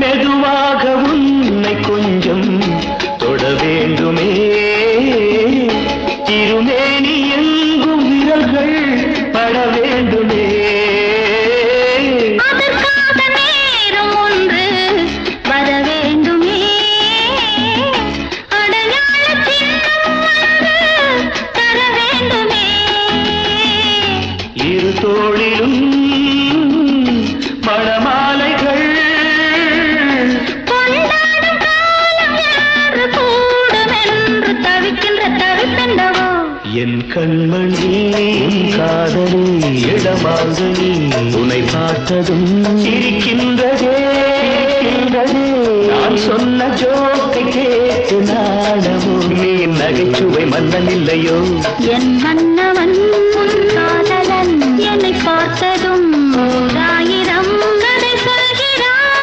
மெதுவாக உன்னை கொஞ்சம் தொட வேண்டுமே திருமேனி எங்கும் விரல்கள் பட வேண்டுமே அதற்காக நேரம் ஒன்று வர வேண்டுமே அடையாள சின்னம் ஒன்று தர வேண்டுமே இரு தோளிலும் மணமாலைகள் கொண்டாடும் காலம் என்று கூடும் என்று தவிக்கின்ற தவிப்பெண்டவோ என் கண்மணி காதலி இடமாங்கனி உன்னை பார்த்ததும் சிரிக்கின்றதே நான் சொன்ன ஜோக்கை கேட்டு நாடமும் நீ நகைச்சுவை மன்னன் இல்லையோ என் மன்னவன் காதலன் என்னை பார்த்ததும் ஓராயிரம்